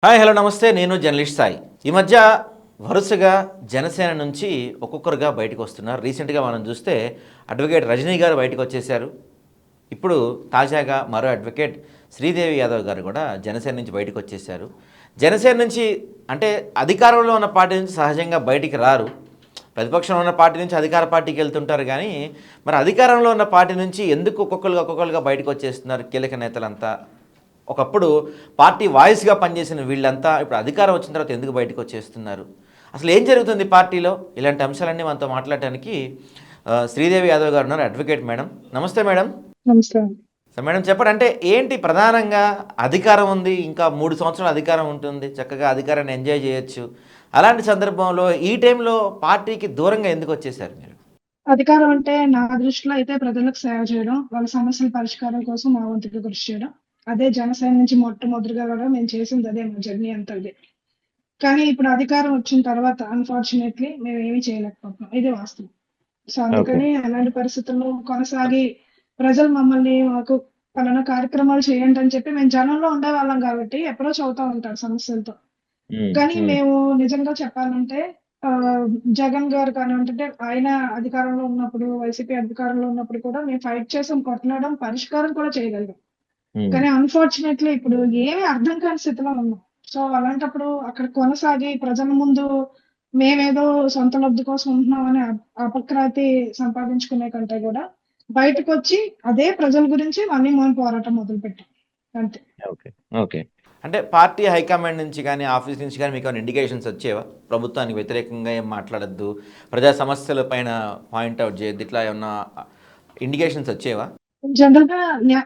Hi hello నమస్తే. నేను journalist Sai. ఈ మధ్య వరుసగా జనసేన నుంచి ఒక్కొక్కరుగా బయటకు వస్తున్నారు. రీసెంట్గా మనం చూస్తే అడ్వకేట్ రజనీ గారు బయటకు వచ్చేశారు. ఇప్పుడు తాజాగా మరో అడ్వకేట్ శ్రీదేవి యాదవ్ గారు కూడా జనసేన నుంచి బయటకు వచ్చేశారు. జనసేన నుంచి అంటే అధికారంలో ఉన్న పార్టీ నుంచి సహజంగా బయటికి రారు. ప్రతిపక్షంలో ఉన్న పార్టీ నుంచి అధికార పార్టీకి వెళ్తుంటారు. కానీ మరి అధికారంలో ఉన్న పార్టీ నుంచి ఎందుకు ఒక్కొక్కరుగా బయటకు వచ్చేస్తున్నారు కీలక నేతలంతా? ఒకప్పుడు పార్టీ వాయిస్గా పనిచేసిన వీళ్ళంతా ఇప్పుడు అధికారం వచ్చిన తర్వాత ఎందుకు బయటకు వచ్చేస్తున్నారు? అసలు ఏం జరుగుతుంది పార్టీలో? ఇలాంటి అంశాలన్నీ మనతో మాట్లాడటానికి శ్రీదేవి యాదవ్ గారు ఉన్నారు, అడ్వకేట్ మేడం. నమస్తే మేడం. నమస్తే. సో మేడం చెప్పండి, అంటే ఏంటి ప్రధానంగా? అధికారం ఉంది, ఇంకా 3 సంవత్సరాలు అధికారం ఉంటుంది, చక్కగా అధికారాన్ని ఎంజాయ్ చేయొచ్చు. అలాంటి సందర్భంలో ఈ టైంలో పార్టీకి దూరంగా ఎందుకు వచ్చేసారు మీరు? అధికారం అంటే నా దృష్టిలో అయితే ప్రజలకు సేవ చేయడం, వాళ్ళ సమస్యల పరిష్కారం కోసం మా వంతుగా కృషి చేయడం. అదే జనసేన నుంచి మొట్టమొదటిగా కూడా మేము చేసింది అదే, మా జర్నీ అంతా ఇదే. కానీ ఇప్పుడు అధికారం వచ్చిన తర్వాత అన్‌ఫార్చునేట్‌లీ మేము ఏమీ చేయలేకపోతున్నాం. ఇది వాస్తవం. So, okay. అందుకని అలాంటి పరిస్థితుల్లో కొనసాగి ప్రజలు మమ్మల్ని మాకు పలానా కార్యక్రమాలు చేయండి అని చెప్పి మేము జనంలో ఉండేవాళ్ళం కాబట్టి అప్రోచ్ అవుతా ఉంటారు సమస్యలతో. ఉమ్, కానీ ఉమ్, మేము నిజంగా చెప్పాలంటే ఆహ్, జగన్ గారు కానివ్వండి, అంటే ఆయన అధికారంలో ఉన్నప్పుడు, వైసీపీ అధికారంలో ఉన్నప్పుడు కూడా మేము ఫైట్ చేసాం, కొట్లాడాం, పరిష్కారం కూడా చేయగలిగాం. ఉమ్. కానీ అన్‌ఫార్చునేట్‌లీ ఇప్పుడు ఏమి అర్థం కాని స్థితిలో ఉన్నాం. సో, అలాంటప్పుడు అక్కడ కొనసాగి ప్రజల ముందు మేమేదో సొంత లబ్ధి కోసం ఉంటున్నామని అపఖ్యాతి సంపాదించుకునే కంటే కూడా బయటకొచ్చి అదే ప్రజల గురించి మళ్ళీ మనం పోరాటం మొదలుపెట్టాం. అంతే. ఓకే. ఓకే. అంటే పార్టీ హైకమాండ్ నుంచి కానీ, ఆఫీస్ నుంచి కానీ మీకు ఏమైనా ఇండికేషన్స్ వచ్చేవా? ప్రభుత్వానికి వ్యతిరేకంగా ఏం మాట్లాడొద్దు, ప్రజా సమస్యల పైన పాయింట్ అవుట్ చేయొద్దు, ఇట్లా ఏమన్నా ఇండికేషన్స్ వచ్చేవా? జనరల్‌గా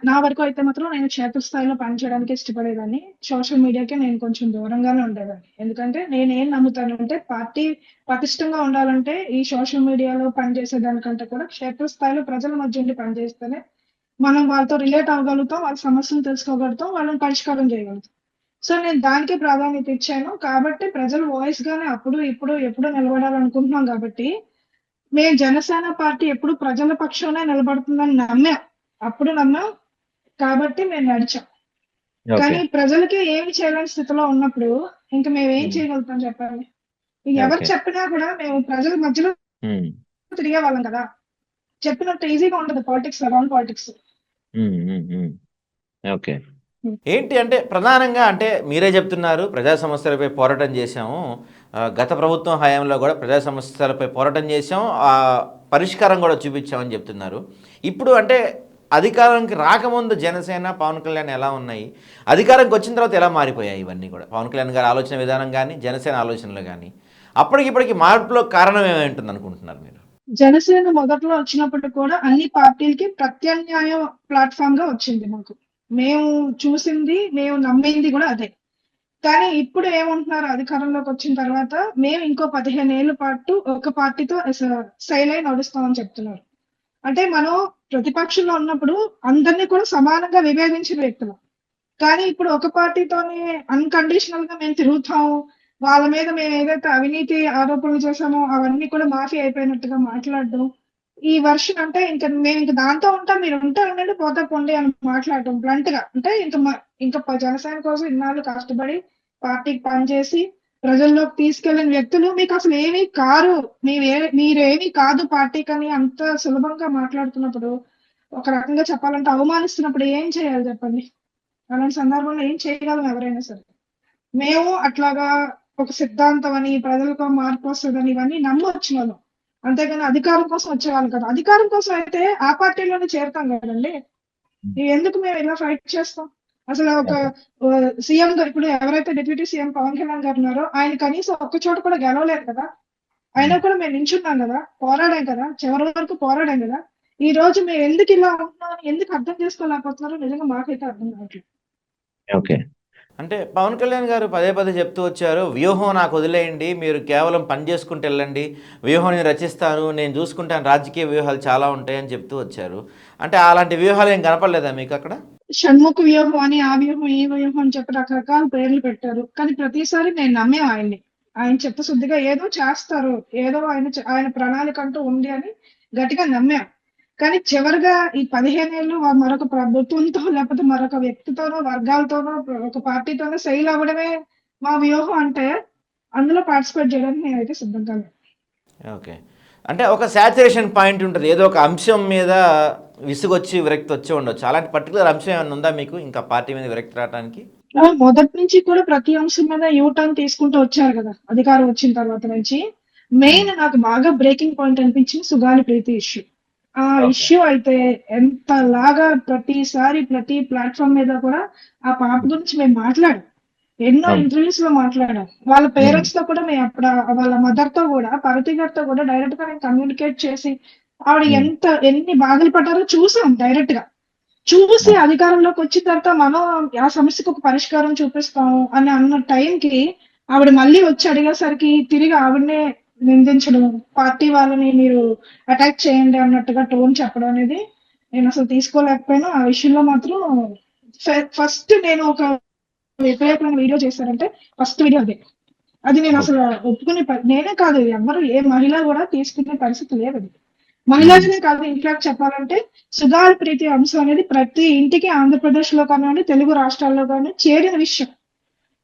నా వరకు అయితే మాత్రం నేను క్షేత్రస్థాయిలో పనిచేయడానికే ఇష్టపడేదాన్ని. సోషల్ మీడియాకే నేను కొంచెం దూరంగానే ఉండేదాన్ని. ఎందుకంటే నేనేం నమ్ముతానంటే పార్టీ పటిష్టంగా ఉండాలంటే ఈ సోషల్ మీడియాలో పనిచేసే దానికంటే కూడా క్షేత్రస్థాయిలో ప్రజల మధ్య ఉండి పనిచేస్తేనే మనం వాళ్ళతో రిలేట్ అవ్వగలుగుతాం. వాళ్ళ సమస్యలు తెలుసుకోగలుగుతాం. వాళ్ళని పరిష్కారం చేయగలుగుతాం. సో, నేను దానికే ప్రాధాన్యత ఇచ్చాను. కాబట్టి ప్రజల వాయిస్‌గానే అప్పుడు, ఇప్పుడు, ఎప్పుడు నిలబడాలనుకుంటున్నాం కాబట్టి మేము జనసేన పార్టీ ఎప్పుడు ప్రజల పక్షానే నిలబడుతుందని నమ్మాం. అప్పుడు నమ్మాం. కాబట్టి మేము నడిచాం. ఓకే. కానీ ప్రజలకి ఏమి చేయలేని స్థితిలో ఉన్నప్పుడు ఇంక మేమేం హ్మ్. చేయగలుగుతాం చెప్పండి? ఎవరు ఓకే. చెప్పినా కూడా మేము ప్రజల మధ్యలో హ్మ్. తిరిగేవాళ్ళం కదా! చెప్పినంత ఈజీగా ఉండదు పాలిటిక్స్, రౌండ్ పాలిటిక్స్. హ్మ్. హ్మ్. హ్మ్. ఓకే. హ్మ్. ఏంటి అంటే ప్రధానంగా అంటే మీరే చెప్తున్నారు ప్రజా సమస్యలపై పోరాటం చేశాము. గత ప్రభుత్వం హయాంలో కూడా ప్రజా సమస్యలపై పోరాటం చేశాం. పరిష్కారం కూడా చూపించామని చెప్తున్నారు. ఇప్పుడు అంటే అధికారానికి రాకముందు జనసేన, పవన్ కళ్యాణ్ ఎలా ఉన్నాయి? అధికారంకి వచ్చిన తర్వాత ఎలా మారిపోయాయి ఇవన్నీ కూడా? పవన్ కళ్యాణ్ గారి ఆలోచన విధానం కానీ, జనసేన ఆలోచనలు కానీ, అప్పటికిప్పటికి మార్పులో కారణం ఏమై ఉంటుంది అనుకుంటున్నారు మీరు? జనసేన మొదట్లో వచ్చినప్పటికి కూడా అన్ని పార్టీలకి ప్రత్యామ్నాయ ప్లాట్‌ఫార్మ్‌గా వచ్చింది మాకు. మేము చూసింది, మేము నమ్మింది కూడా అదే. కానీ ఇప్పుడు ఏమంటున్నారు అధికారంలోకొచ్చిన తర్వాత, మేము ఇంకో 15 ఏళ్ల పాటు ఒక పార్టీతో సైలై నడుస్తామని చెప్తున్నారు. అంటే మనం ప్రతిపక్షంలో ఉన్నప్పుడు అందరిని కూడా సమానంగా విభేదించిన వ్యక్తులం. కానీ ఇప్పుడు ఒక పార్టీతోనే అన్‌కండిషనల్‌గా మేము తిరుగుతాము. వాళ్ళ మీద మేమేదైతే అవినీతి ఆరోపణలు చేశామో అవన్నీ కూడా మాఫీ అయిపోయినట్టుగా మాట్లాడడం. ఈ వెర్షన్ అంటే మేమింక దాంతో ఉంటాం. మీరుంటే ఉండండి, పోతే పోండి అని మాట్లాడటం బ్లంట్‌గా. అంటే ఇంక జనసేన కోసం ఇన్నాళ్ళు కష్టపడి పార్టీకి పనిచేసి ప్రజల్లోకి తీసుకెళ్ళిన వ్యక్తులు మీకసలు ఏమీ కారు. మీరేమీ కాదు పార్టీకని అంత సులభంగా మాట్లాడుతున్నప్పుడు, ఒక రకంగా చెప్పాలంటే అవమానిస్తున్నప్పుడు ఏం చేయాలి చెప్పండి? అలాంటి సందర్భంలో ఏం చేయగలం ఎవరైనా సరే. మేము అట్లాగా ఒక సిద్ధాంతం అని, ప్రజలకు మార్పొస్తదని ఇవన్నీ నమ్మొచ్చినోళ్ళం. అంతేగాని అధికారం కోసం వచ్చేవాళ్ళం కాదు. అధికారం కోసం అయితే ఆ పార్టీలోనే చేరతాం గదండీ! ఎందుకు మేము ఇలా ఫైట్ చేస్తాం? అసలు ఒక ఓకే. సీఎంగా ఇప్పుడు ఎవరైతే డిప్యూటీ సీఎం పవన్ కళ్యాణ్ గారున్నారో, ఆయన కనీసం ఒక్క చోట కూడా గెలవలేదు కదా! అయినా కూడా మేము నించున్నాం గదా! పోరాడాం కదా! చివరి వరకు పోరాడాం గదా! ఈరోజు మేమెందుకు ఇలా ఉంటున్నామని ఎందుకు అర్థం చేసుకోలేకపోతున్నారో నిజంగా మాకైతే అర్థం కావట్లేదు. ఓకే. అంటే పవన్ కళ్యాణ్ గారు పదే పదే చెప్తూ వచ్చారు, వ్యూహం నాకు వదిలేయండి, మీరు కేవలం పని చేసుకుంటూ వెళ్ళండి, వ్యూహం నేను రచిస్తాను, నేను చూసుకుంటాను, రాజకీయ వ్యూహాలు చాలా ఉంటాయని చెప్తూ వచ్చారు. అంటే అలాంటి వ్యూహాలు ఏం కనపడలేదా మీకు అక్కడ? షణ్ముఖ వ్యూహం అని, ఆ వ్యూహం, ఈ వ్యూహం అని చెప్పి రకరకాల పేర్లు పెట్టారు. కానీ ప్రతిసారి మేము నమ్మాం ఆయన్ని. ఆయన చిత్తశుద్ధిగా ఏదో చేస్తారు. ఏదో ఆయన ప్రణాళిక అంటూ ఉంది అని గట్టిగా నమ్మాం. కానీ చివరగా ఈ 15 ఏళ్ళు మరొక ప్రభుత్వంతో లేకపోతే మరొక వ్యక్తితోనో, వర్గాలతోనో, ఒక పార్టీతోనో సెయిల్ అవ్వడమే మా వ్యూహం అంటే అందులో పార్టిసిపేట్ చేయడానికి నేనైతే సిద్ధంగా లేను. ఓకే. అంటే ఒక సాచురేషన్ పాయింట్ ఉంటుంది. ఏదో ఒక అంశం మీద విసుగొచ్చి, విరక్తి వచ్చి ఉండొచ్చు. అలాంటి పర్టిక్యులర్ అంశం ఏమన్నా ఉందా మీకు ఇంకా పార్టీ మీద విరక్తి రావటానికి? మొదటి నుంచి కూడా ప్రతి అంశం మీద యూ టర్న్ తీసుకుంటూ వచ్చారు కదా అధికారం వచ్చిన తర్వాత నుంచి. హ్మ్. మెయిన్ నాకు బాగా బ్రేకింగ్ పాయింట్ అనిపించింది సుగాలి ప్రీతి ఇష్యూ. ఆ ఓకే. ఇష్యూ అయితే ఎంతలాగా ప్రతిసారి ప్రతి ప్లాట్ఫామ్ మీద కూడా ఆ పాప గురించి మేము మాట్లాడాం. ఎన్నో అవును. ఇంటర్వ్యూస్ లో మాట్లాడాం. వాళ్ళ హ్మ్. పేరెంట్స్ తో కూడా మేము అప్పుడు వాళ్ళ మదర్ తో కూడా పార్వతి గారితో కూడా డైరెక్ట్ గా నేను కమ్యూనికేట్ చేసి ఆవిడ హ్మ్. ఎన్ని బాధలు పడ్డారో చూసాం డైరెక్ట్ గా. చూసి అవును. అధికారంలోకి వచ్చిన తర్వాత మనం ఆ సమస్యకు ఒక పరిష్కారం చూపిస్తాము అని అన్న టైంకి ఆవిడ మళ్ళీ వచ్చి అడిగేసరికి తిరిగి ఆవిడనే నిందించడం, పార్టీ వాళ్ళని మీరు అటాక్ చేయండి అన్నట్టుగా టోన్ చెప్పడం అనేది నేను అసలు తీసుకోలేకపోయాను. ఆ విషయంలో మాత్రం ఫస్ట్ నేను ఒక వ్యతిరేకమైన వీడియో చేశారంటే ఫస్ట్ వీడియో అదే. అది నేను ఓకే. అసలు ఒప్పుకునే నేనే కాదు ఎవరు ఏ మహిళ కూడా తీసుకునే పరిస్థితి లేదు అది. హ్మ్. మహిళలనే కాదు ఇన్ఫాక్ట్ చెప్పాలంటే సుగాలి ప్రీతి అంశం అనేది ప్రతి ఇంటికి ఆంధ్రప్రదేశ్ లో కానివ్వండి తెలుగు రాష్ట్రాల్లో కానీ చేరిన విషయం.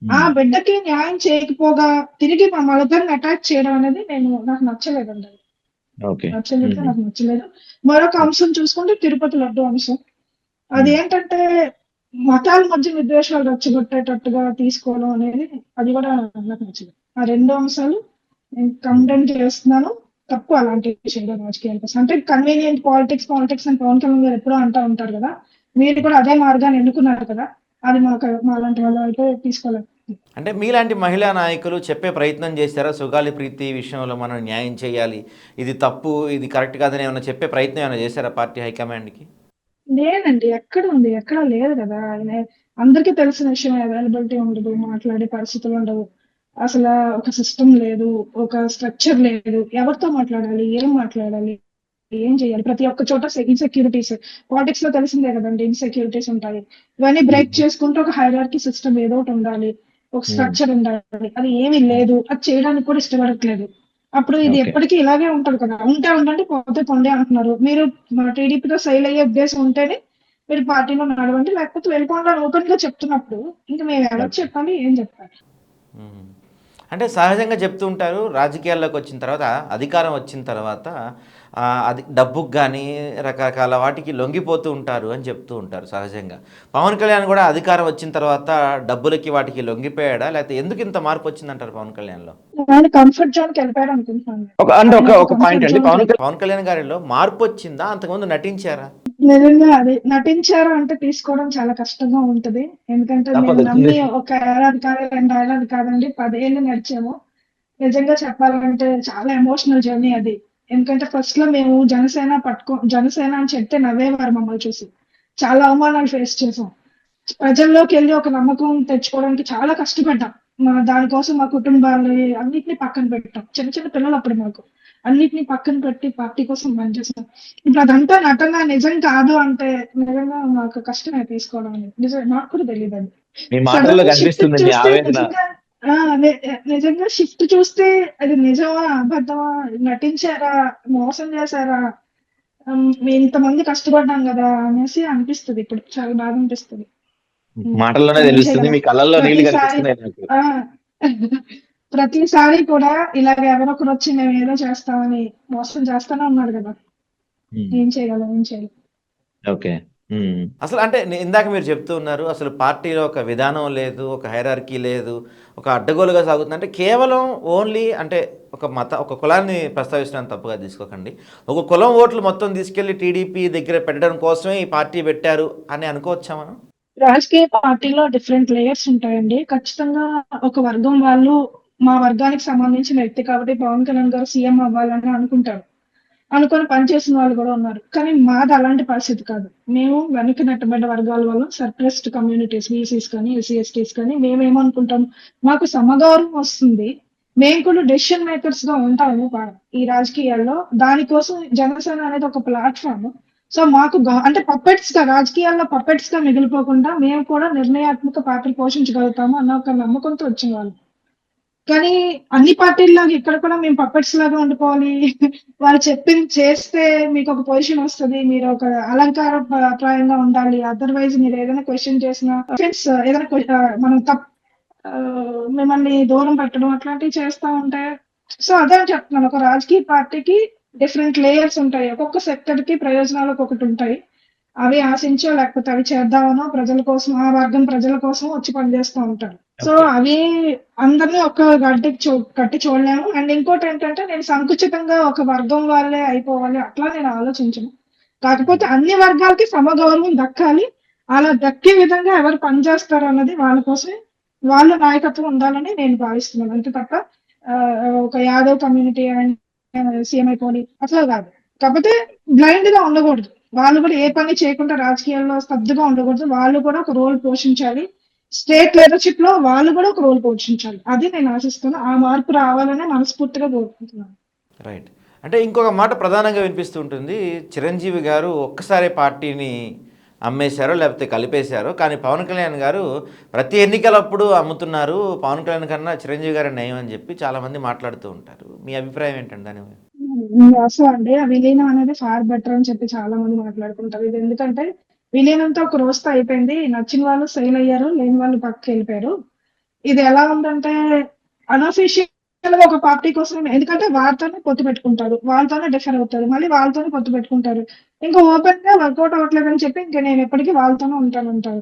ఆ హ్మ్. బిడ్డకి న్యాయం చేయకపోగా తిరిగి మా మగధర్ని అటాక్ చేయడం అనేది నాకు నచ్చలేదండి. ఓకే. అబ్సల్యూట్‌గా హుహు. నాకు నచ్చలేదు. మరొక అంశం చూసుకుంటే తిరుపతి లడ్డు అంశం. హ్మ్. అదేంటంటే మతాల మధ్య విద్వేషాలు రెచ్చగొట్టేటట్టుగా తీసుకోవడం అనేది అది కూడా నాకు నచ్చలేదు. ఆ 2 అంశాలు నేను హ్మ్. కండెమ్ చేస్తున్నాను. తప్పు అలాంటివి చేయడం రాజకీయాల కోసం. అంటే కన్వీనియంట్ పాలిటిక్స్ అని పవన్ కళ్యాణ్ గారు ఎప్పుడూ అంటా ఉంటారు కదా! మీరు కూడా అదే మార్గాన్ని ఎన్నుకున్నారు కదా! అది మాలాంటి వాళ్ళైతే తీసుకోలేదు. అంటే మీలాంటి మహిళా నాయకులు చెప్పే ప్రయత్నం చేశారా? సుగాలి ప్రీతి విషయంలో మనం న్యాయం చేయాలి. ఇది తప్పు, ఇది కరెక్ట్ కాదని ఏమన్నా చెప్పే ప్రయత్నం ఏమైనా చేశారా పార్టీ హైకమాండ్‌కి? లేదండి. ఎక్కడుంది? ఎక్కడ లేదు గదా! అందరికీ తెలిసిన విషయమే అవైలబిలిటీ ఉండదు. మాట్లాడే పరిస్థితులుండవు. అసలా ఒక సిస్టమ్ లేదు. ఒక స్ట్రక్చర్ లేదు. ఎవరితో మాట్లాడాలి? ఏం మాట్లాడాలి? ఏం చేయాలి? ప్రతి ఒక్క చోట ఇన్‌సెక్యూరిటీస్. పాలిటిక్స్‌లో తెలిసిందే గదండీ! ఇన్‌సెక్యూరిటీస్ ఉంటాయి. ఇవన్నీ బ్రేక్ హ్మ్. చేసుకుంటూ ఒక హైరార్కీ సిస్టమ్ ఏదోకటుండాలి. ఒక హ్మ్. స్ట్రక్చర్ ఉండాలి. అది ఏమీ హ్మ్. లేదు. అది చేయడానికి కూడా ఇష్టపడట్లేదు. అప్పుడు ఇది ఓకే. ఎప్పటికీ ఇలాగే ఉంటది కదా! ఉంటే ఉండండి, పోతే పోండి అంటున్నారు. మీరు టీడీపీతో సైల్ అయ్యే ఉద్దేశం ఉంటేనే మీరు పార్టీలో నడవండి. లేకపోతే వెళ్ళిపోండి అని ఓపెన్‌గా చెప్తున్నప్పుడు ఇంక మేము ఎవరికి ఓకే. చెప్పాలి? ఏం చెప్పాలి? హ్మ్. అంటే సహజంగా చెప్తూ ఉంటారు. రాజకీయాల్లోకి వచ్చిన తర్వాత, అధికారం వచ్చిన తర్వాత అది డబ్బుకి గానీ, రకరకాల వాటికి లొంగిపోతూ ఉంటారు అని చెప్తూ ఉంటారు సహజంగా. పవన్ కళ్యాణ్ కూడా అధికారం వచ్చిన తర్వాత డబ్బులకి వాటికి లొంగిపోయాడా? లేకపోతే ఎందుకు ఇంత మార్పు వచ్చిందంటారు పవన్ కళ్యాణ్‌లో? ఆయన కంఫర్ట్ జోన్‌కి వెళ్ళిపోయాడు అనుకుంటున్నాను. అంటే ఆయన ఒక ఒక పాయింట్ కంఫర్ట్ అండి. జోన్‌కి వెళ్ళిపోయాడు. పవన్ కళ్యాణ్ గారిలో మార్పొచ్చిందా? అంతకుముందు నటించారా? నిజంగా అదే. నటించారు అంటే తీసుకోవడం చాలా కష్టంగా ఉంటది. ఎందుకంటే మేము తప్పదు. నమ్మి ఒక ఏడాది కాదు, 2 ఏళ్లు కాదండి 10 ఏళ్ళు నడిచాము. నిజంగా చెప్పాలంటే చాలా ఎమోషనల్ జర్నీ అది. ఎందుకంటే ఫస్ట్‌లో మేము జనసేన అని చెప్తే నవ్వేవారు మమ్మల్ని చూసి. చాలా అవమానాలు ఫేస్ చేసాం. ప్రజల్లోకెళ్ళి ఒక నమ్మకం తెచ్చుకోవడానికి చాలా కష్టపడ్డాం. దానికోసం మా కుటుంబాన్ని అన్నిటిని పక్కన పెట్టాం. చిన్న చిన్న పిల్లలప్పుడు మాకు. అన్నిటిని పక్కన పెట్టి పార్టీ కోసం పనిచేసాం. ఇప్పుడు అదంతా నటన నిజం కాదు అంటే నిజంగా మాకు కష్టమే తీసుకోవడం అనేది. నాకు కూడా తెలీదండి. మీ మాటల్లో సడెన్‌గా షిఫ్ట్ కనిపిస్తుంది మీ చూస్తే ఆవేదన. నిజంగా ఆ! నిజంగా షిఫ్ట్ చూస్తే అది నిజమా? అబద్ధమా? నటించారా? మోసం చేసారా? మేము ఇంతమంది కష్టపడ్డాం గదా! అనేసి అనిపిస్తది ఇప్పుడు. చాలా బాధ అనిపిస్తది. మాటల్లోనే కానీ ఏం తెలుస్తుంది. చేయగలం? మీ కళ్ళల్లో నీళ్లు ప్రతిసారి కనిపిస్తున్నాయి నాకు. ఆ! ప్రతిసారి కూడా ఇలాగ ఎవరొకరొచ్చి మేమేదో చేస్తామని మోసం చేస్తానే ఉన్నారు గదా! హ్మ్. ఏం చేయగలం? ఏం చేయలేం. ఓకే. హ్మ్. అసలు అంటే ఇందాక మీరు చెప్తూ ఉన్నారు. అసలు పార్టీలో ఒక విధానం లేదు. ఒక హైరార్కీ లేదు. ఒక అడ్డగోలుగా సాగుతుంది. అంటే కేవలం ఓన్లీ అంటే ఒక కులాన్ని ప్రస్తావిస్తున్నాను తప్పుగా తీసుకోకండి. ఒక కులం ఓట్లు మొత్తం తీసుకెళ్ళి టీడీపీ దగ్గర పెట్టడం కోసమే ఈ పార్టీ పెట్టారు అని అనుకోవచ్చా మనం? రాజకీయ పార్టీలో డిఫరెంట్ లేయర్స్ ఉంటాయండి. ఖచ్చితంగా ఒక వర్గం వాళ్ళు మా వర్గానికి సంబంధించిన వ్యక్తి కాబట్టి పవన్ కళ్యాణ్ గారు సీఎం అవ్వాలని అనుకుంటారు. అనుకోని పనిచేసిన వాళ్ళు గూడా ఉన్నారు. కానీ మాది అలాంటి పరిస్థితి కాదు. మేము వెనక్కి నెట్టబడ్డ వర్గాల వాళ్ళం. సప్రెస్డ్ కమ్యూనిటీస్ బీసీస్ కానీ, ఎస్సీ, ఎస్టీస్ కానీ మేమేమనుకుంటాం మాకు సమగౌరవం వస్తుంది. మేము కూడా డెసిషన్ మేకర్స్‌గా ఉంటాము ఈ రాజకీయాల్లో. దానికోసం జనసేన అనేది ఒక ప్లాట్‌ఫార్మ్. సో, మాకు అంటే రాజకీయాల్లో పప్పెట్స్‌గా మిగిలిపోకుండా మేము కూడా నిర్ణయాత్మక పాత్ర పోషించగలుగుతాము అన్న ఒక నమ్మకంతో వచ్చినవాళ్ళం. కానీ అన్ని పార్టీల్లాగా ఇక్కడ కూడా మేము పప్పెట్స్ లాగా ఉండిపోవాలి. వాళ్ళు చెప్పింది చేస్తే మీకొక పొజిషన్ వస్తది. మీరు ఒక ప్రాయంగా ఉండాలి. అదర్‌వైజ్ మీరేదైనా క్వెషన్ చేసినా ఏదైనా మనం మిమ్మల్ని దూరం పెట్టడం అట్లాంటివి చేస్తా ఉంటే, సో అదే చెప్తున్నాను. ఒక రాజకీయ పార్టీకి డిఫరెంట్ లేయర్స్ ఉంటాయి. ఒక్కొక్క సెక్టర్ కి ప్రయోజనాలు ఒక్కొక్కటి ఉంటాయి. అవి ఆశించో లేకపోతే అవి చేద్దామనో ప్రజల కోసం, ఆ వర్గం ప్రజల కోసం వచ్చి పనిచేస్తూ ఉంటారు. So okay. అవి అందరినీ ఒక గడ్డకి కట్టి చూడలేము. అండ్ ఇంకోటి ఏంటంటే, నేను సంకుచితంగా ఒక వర్గం వాళ్ళే అయిపోవాలి అట్లా నేను ఆలోచించను. కాకపోతే అన్ని వర్గాలకి సమగౌరవం దక్కాలి. అలా దక్కే విధంగా ఎవరు పనిచేస్తారు అన్నది వాళ్ళ కోసమే, వాళ్ళ నాయకత్వం ఉండాలని నేను భావిస్తున్నాను. అంతే తప్ప ఒక యాదవ్ కమ్యూనిటీ సీఎం అయిపోయి అట్లా కాదు. కాకపోతే బ్లైండ్ గా ఉండకూడదు. వాళ్ళు కూడా ఏ పని చేయకుండా రాజకీయాల్లో స్తబ్దుగా ఉండకూడదు. వాళ్ళు కూడా ఒక రోల్ పోషించాలి. స్టేట్ లీడర్షిప్ లో వాళ్ళు కూడా ఒక రోల్ పోషించాలి. అది నేను ఆశిస్తున్నాను. ఆ మార్పు రావాలని మనస్ఫూర్తిగా కోరుకుంటున్నాను. రైట్. అంటే ఇంకొక మాట ప్రధానంగా వినిపిస్తూ ఉంటుంది. చిరంజీవి గారు ఒక్కసారి పార్టీని అమ్మేశారో లేకపోతే కలిపేశారో, కానీ పవన్ కళ్యాణ్ గారు ప్రతి ఎన్నికలప్పుడు అమ్ముతున్నారు, పవన్ కళ్యాణ్ కన్నా చిరంజీవి గారి నయం అని చెప్పి చాలామంది మాట్లాడుతూ ఉంటారు. మీ అభిప్రాయం ఏంటండి దాని మీద? అసలు అండి ఆ విలీనం అనేది ఫార్ బెటర్ అని చెప్పి చాలా మంది మాట్లాడుకుంటారు. ఇది ఎందుకంటే విలీనంతో ఒక రోజుతో అయిపోయింది. నచ్చిన వాళ్ళు సెయిల్ అయ్యారు, లేని వాళ్ళు పక్కకి వెళ్ళిపోయారు. ఇది ఎలా ఉందంటే అనఫీషియల్ గా ఒక పార్టీ కోసం, ఎందుకంటే వాళ్ళతోనే పొత్తు పెట్టుకుంటారు, వాళ్ళతోనే డిఫర్ అవుతారు, మళ్ళీ వాళ్ళతోనే పొత్తు పెట్టుకుంటారు. ఇంకా ఓపెన్ గా వర్కౌట్ అవ్వట్లేదు అని చెప్పి ఇంకా నేను ఎప్పటికీ వాళ్ళతోనే ఉంటానంటారు.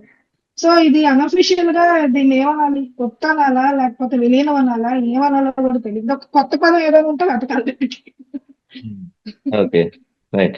సో ఇది అనఫీషియల్ గా దీన్ని ఏమనాలి, పొత్తు అనాలా లేకపోతే విలీనం అనాలా, ఏమనాలో కూడా తెలియదు. ఒక కొత్త పదం ఏదైనా ఉంటే వెతకాలి. ఓకే. రైట్.